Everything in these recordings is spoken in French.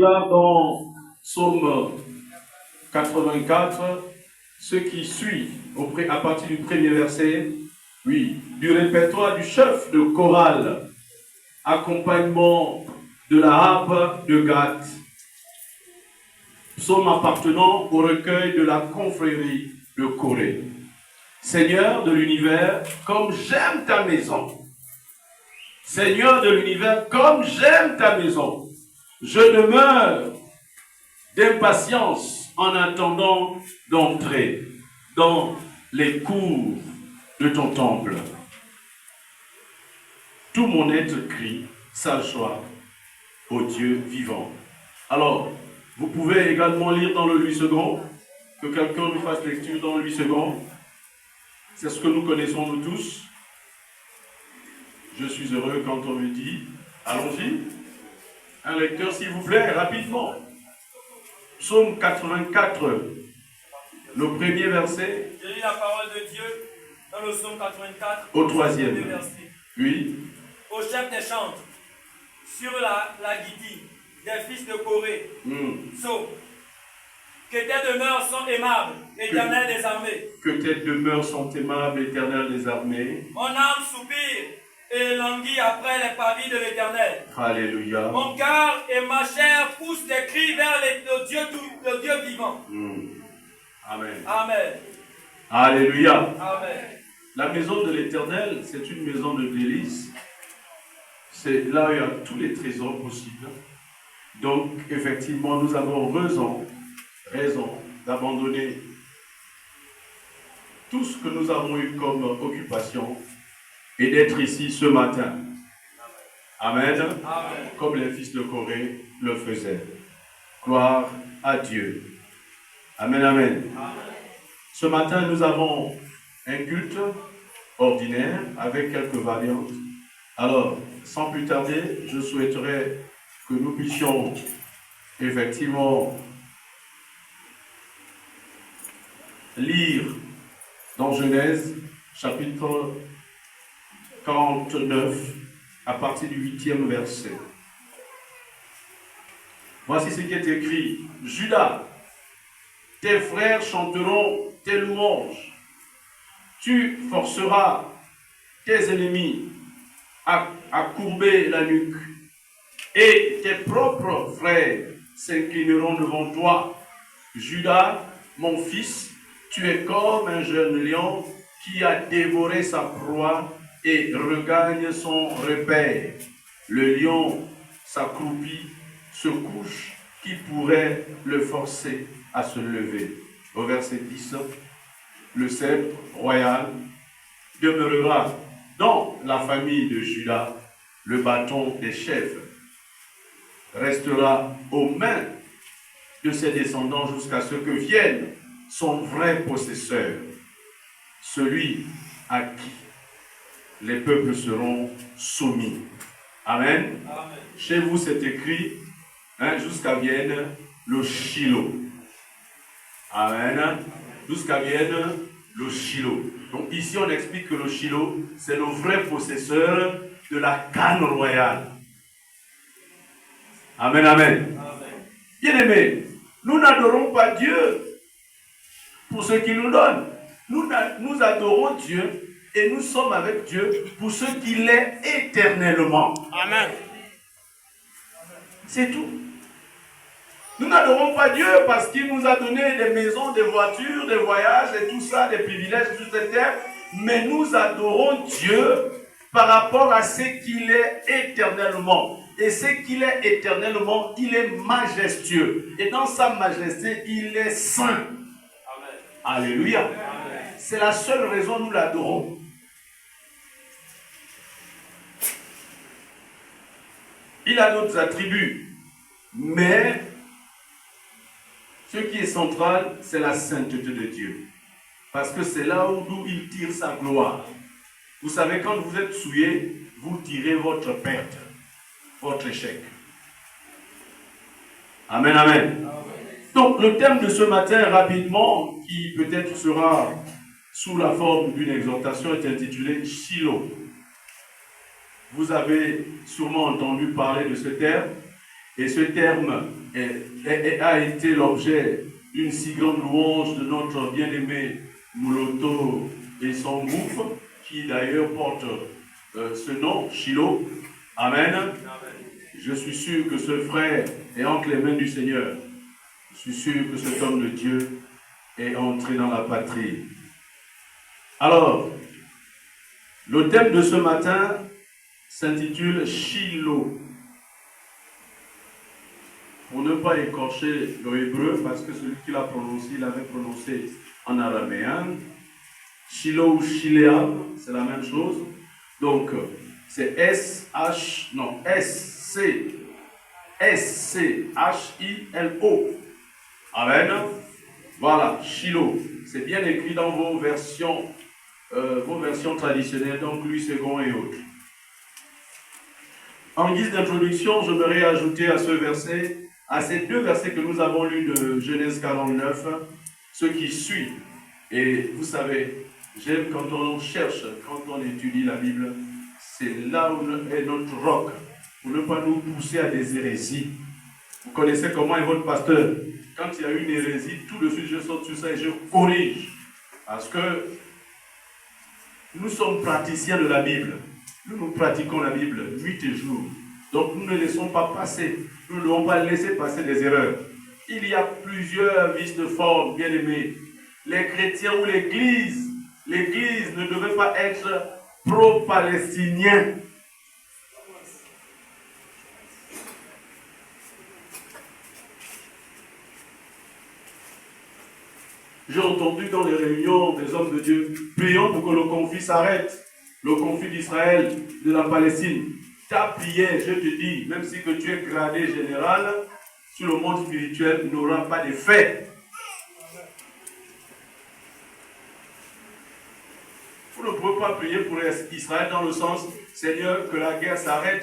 là dans Psaume 84, ce qui suit à partir du premier verset, oui, du répertoire du chef de chorale, accompagnement de la harpe de Gath, psaume appartenant au recueil de la confrérie de Corée. Seigneur de l'univers, comme j'aime ta maison. Seigneur de l'univers, comme j'aime ta maison. Je demeure d'impatience en attendant d'entrer dans les cours de ton temple. Tout mon être crie sa joie au Dieu vivant. Alors, vous pouvez également lire dans le 8 secondes, que quelqu'un nous fasse lecture dans le 8 secondes. C'est ce que nous connaissons nous tous. Je suis heureux quand on me dit, allons-y. Un lecteur s'il vous plaît, rapidement. Psaume 84, le premier verset. Je lis la parole de Dieu dans le psaume 84. Au troisième. Verset. Oui. Au chef des chantres, sur la guidille des fils de Corée. Psaume. Que tes demeures sont aimables, Éternel des armées. Que tes demeures sont aimables, Éternel des armées. Mon âme soupire et languit après les pavis de l'Éternel. Alléluia. Mon cœur et ma chair poussent des cris vers le Dieu vivant. Amen. Amen. Alléluia. Amen. La maison de l'Éternel, c'est une maison de délices. C'est là où il y a tous les trésors possibles. Donc, effectivement, nous avons raison d'abandonner tout ce que nous avons eu comme occupation et d'être ici ce matin. Amen. Amen. Comme les fils de Corée le faisaient. Gloire à Dieu. Amen, amen. Amen. Ce matin, nous avons un culte ordinaire avec quelques variantes. Alors, sans plus tarder, je souhaiterais que nous puissions effectivement lire dans Genèse, chapitre 49, à partir du 8e verset. Voici ce qui est écrit. Judas, tes frères chanteront tes louanges. Tu forceras tes ennemis à courber la nuque. Et tes propres frères s'inclineront devant toi. Judas, mon fils, tu es comme un jeune lion qui a dévoré sa proie et regagne son repère. Le lion s'accroupit, se couche, qui pourrait le forcer à se lever. Au verset 10, le sceptre royal demeurera dans la famille de Judas, le bâton des chefs restera aux mains de ses descendants jusqu'à ce que vienne son vrai possesseur, celui à qui les peuples seront soumis. Amen. Amen. Chez vous, c'est écrit, jusqu'à vienne le Shiloh. Amen. Jusqu'à vienne le Shiloh. Donc ici, on explique que le Shiloh, c'est le vrai possesseur de la canne royale. Amen, amen. Bien-aimés, nous n'adorons pas Dieu pour ce qu'il nous donne. Nous adorons Dieu et nous sommes avec Dieu pour ce qu'il est éternellement. Amen. C'est tout. Nous n'adorons pas Dieu parce qu'il nous a donné des maisons, des voitures, des voyages et tout ça, des privilèges sur cette terre. Mais nous adorons Dieu par rapport à ce qu'il est éternellement. Et ce qu'il est éternellement, il est majestueux. Et dans sa majesté, il est saint. Amen. Alléluia. Amen. C'est la seule raison nous l'adorons. Il a d'autres attributs. Mais ce qui est central, c'est la sainteté de Dieu. Parce que c'est là où il tire sa gloire. Vous savez, quand vous êtes souillé, vous tirez votre perte, votre échec. Amen, amen. Donc, le thème de ce matin, rapidement, qui peut-être sera sous la forme d'une exhortation, est intitulé Shiloh. Vous avez sûrement entendu parler de ce terme. Et ce terme a été l'objet d'une si grande louange de notre bien-aimé Mouloto et son groupe, qui d'ailleurs porte ce nom, Shiloh. Amen. Amen. Je suis sûr que ce frère est entre les mains du Seigneur. Je suis sûr que cet homme de Dieu est entré dans la patrie. Alors, le thème de ce matin s'intitule Shiloh. Pour ne pas écorcher le hébreu, parce que celui qui l'a prononcé, il l'avait prononcé en araméen. Shiloh ou Shiléa, c'est la même chose. Donc, c'est S-C-H-I-L-O. Amen. Voilà, Shiloh. C'est bien écrit dans vos versions traditionnelles, donc Louis II et autres. En guise d'introduction, je voudrais ajouter à ce verset, à ces deux versets que nous avons lus de Genèse 49, ce qui suit. Et vous savez, j'aime quand on cherche, quand on étudie la Bible, c'est là où est notre roc, pour ne pas nous pousser à des hérésies. Vous connaissez comment est votre pasteur. Quand il y a une hérésie, tout de suite je saute sur ça et je corrige. Parce que nous sommes praticiens de la Bible. Nous pratiquons la Bible nuit et jour. Donc nous ne laissons pas passer. Nous ne devons pas laisser passer des erreurs. Il y a plusieurs vices de forme, bien aimés. Les chrétiens ou l'Église ne devait pas être pro-palestinien. J'ai entendu dans les réunions des hommes de Dieu, prions pour que le conflit s'arrête, le conflit d'Israël, de la Palestine. Ta prière, je te dis, même si que tu es gradé général, sur le monde spirituel, n'aura pas d'effet. Vous ne pouvez pas prier pour Israël dans le sens, Seigneur, que la guerre s'arrête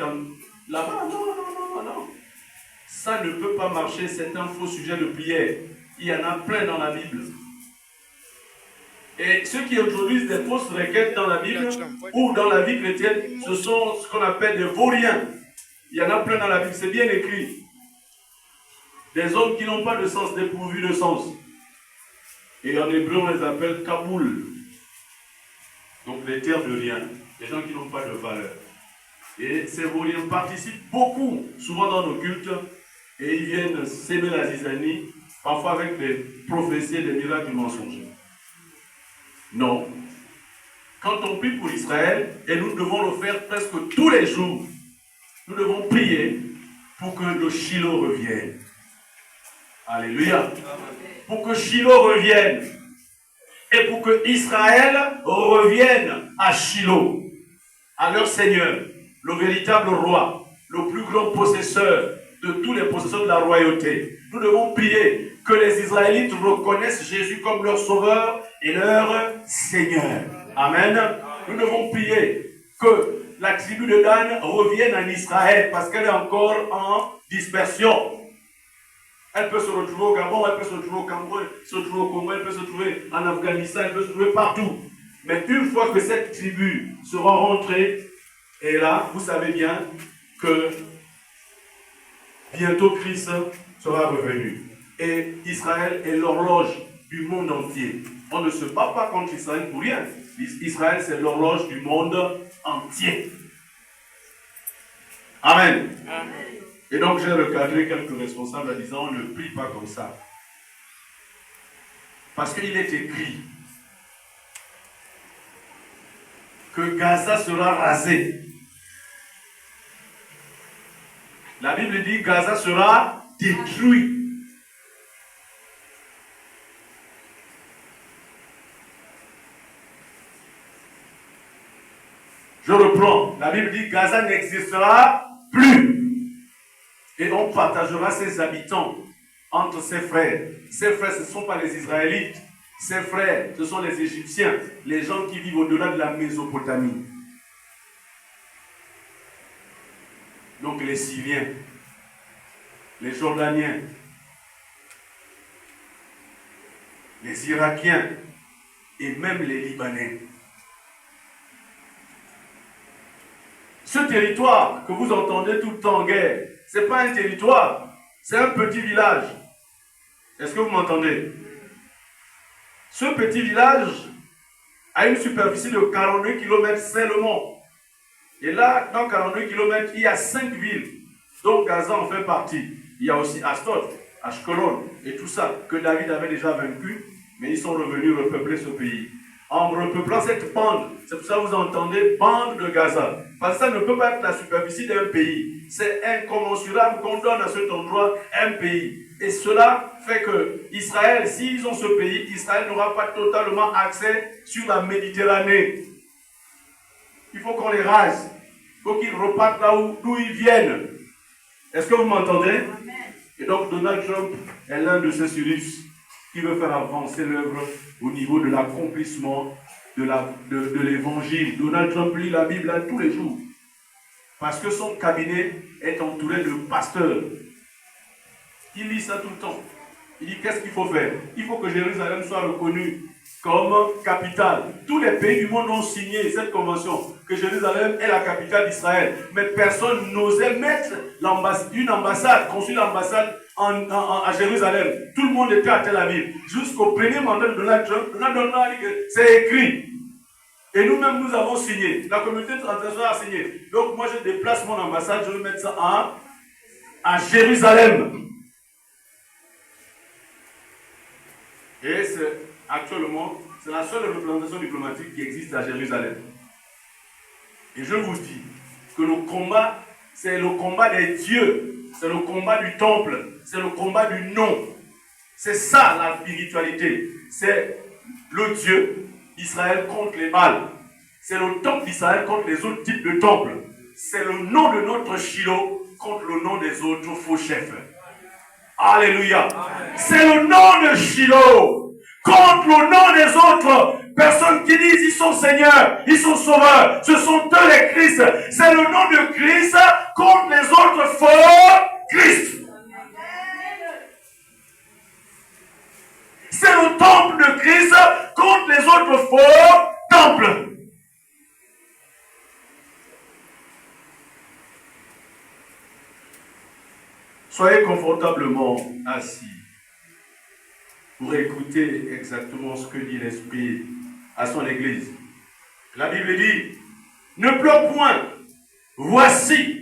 là-bas. Non. Ça ne peut pas marcher, c'est un faux sujet de prière. Il y en a plein dans la Bible. Et ceux qui introduisent des fausses requêtes dans la Bible ou dans la vie chrétienne, ce sont ce qu'on appelle des vauriens. Il y en a plein dans la Bible, c'est bien écrit. Des hommes qui n'ont pas de sens, dépourvus de sens. Et en hébreu, on les appelle Kaboul. Donc les terres de rien, des gens qui n'ont pas de valeur. Et ces vauriens participent beaucoup, souvent dans nos cultes, et ils viennent s'aimer la zizanie, parfois avec des prophéties et des miracles mensongers. Non. Quand on prie pour Israël, et nous devons le faire presque tous les jours, nous devons prier pour que le Shiloh revienne. Alléluia. Pour que Shiloh revienne. Et pour que Israël revienne à Shiloh, à leur Seigneur, le véritable roi, le plus grand possesseur de tous les possesseurs de la royauté. Nous devons prier que les Israélites reconnaissent Jésus comme leur sauveur et leur Seigneur. Amen. Nous devons prier que la tribu de Dan revienne en Israël parce qu'elle est encore en dispersion. Elle peut se retrouver au Gabon, elle peut se retrouver au Cameroun, elle peut se retrouver au Congo, elle peut se retrouver en Afghanistan, elle peut se retrouver partout. Mais une fois que cette tribu sera rentrée, et là, vous savez bien que bientôt Christ sera revenu. Et Israël est l'horloge du monde entier. On ne se bat pas contre Israël pour rien. Israël, c'est l'horloge du monde entier. Amen. Amen. Et donc, j'ai recadré quelques responsables en disant, ne prie pas comme ça. Parce qu'il est écrit que Gaza sera rasé. La Bible dit que Gaza sera détruit. Je reprends. La Bible dit que Gaza n'existera plus. Et on partagera ses habitants entre ses frères. Ses frères, ce ne sont pas les Israélites. Ses frères, ce sont les Égyptiens, les gens qui vivent au-delà de la Mésopotamie. Donc les Syriens, les Jordaniens, les Irakiens et même les Libanais. Ce territoire que vous entendez tout le temps en guerre, ce n'est pas un territoire, c'est un petit village. Est-ce que vous m'entendez? Ce petit village a une superficie de 42 km seulement. Et là, dans 42 km, il y a 5 villes, dont Gaza en fait partie. Il y a aussi Astot, Ashkelon et tout ça, que David avait déjà vaincu, mais ils sont revenus repeupler ce pays. En repeuplant cette bande, c'est pour ça que vous entendez bande de Gaza. Parce que ça ne peut pas être la superficie d'un pays. C'est incommensurable qu'on donne à cet endroit un pays. Et cela fait que Israël, s'ils ont ce pays, Israël n'aura pas totalement accès sur la Méditerranée. Il faut qu'on les rase. Il faut qu'ils repartent là d'où ils viennent. Est-ce que vous m'entendez? Et donc Donald Trump est l'un de ces Cyrus qui veut faire avancer l'œuvre au niveau de l'accomplissement de l'évangile. Donald Trump lit la Bible là, tous les jours. Parce que son cabinet est entouré de pasteurs. Il lit ça tout le temps. Il dit qu'est-ce qu'il faut faire? Il faut que Jérusalem soit reconnue comme capitale. Tous les pays du monde ont signé cette convention, que Jérusalem est la capitale d'Israël. Mais personne n'osait mettre une ambassade, construire l'ambassade à Jérusalem. Tout le monde était à Tel Aviv. Jusqu'au premier mandat de Donald Trump, Donald Trump a dit que c'est écrit. Et nous-mêmes, nous avons signé. La communauté internationale a signé. Donc moi, je déplace mon ambassade, je vais mettre ça à Jérusalem. Et actuellement, c'est la seule représentation diplomatique qui existe à Jérusalem. Et je vous dis que le combat, c'est le combat des dieux. C'est le combat du temple. C'est le combat du nom. C'est ça la spiritualité. C'est le Dieu Israël contre les Baals. C'est le temple d'Israël contre les autres types de temples. C'est le nom de notre Shiloh contre le nom des autres faux chefs. Alléluia. C'est le nom de Shiloh contre le nom des autres personnes qui disent ils sont seigneurs, ils sont sauveurs. Ce sont eux les Christ. C'est le nom de Christ contre les autres faux Christ. C'est le temple de Christ contre les autres faux temples. Soyez confortablement assis pour écouter exactement ce que dit l'Esprit à son Église. La Bible dit, ne pleure point, voici,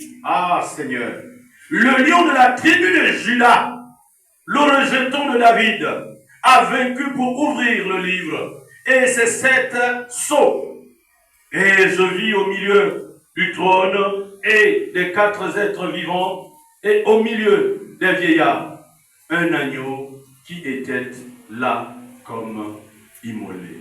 Seigneur, le lion de la tribu de Juda, le rejeton de David, a vaincu pour ouvrir le livre, et ses 7 sceaux. Et je vis au milieu du trône et des 4 êtres vivants, et au milieu des vieillards, un agneau qui était là comme immolé.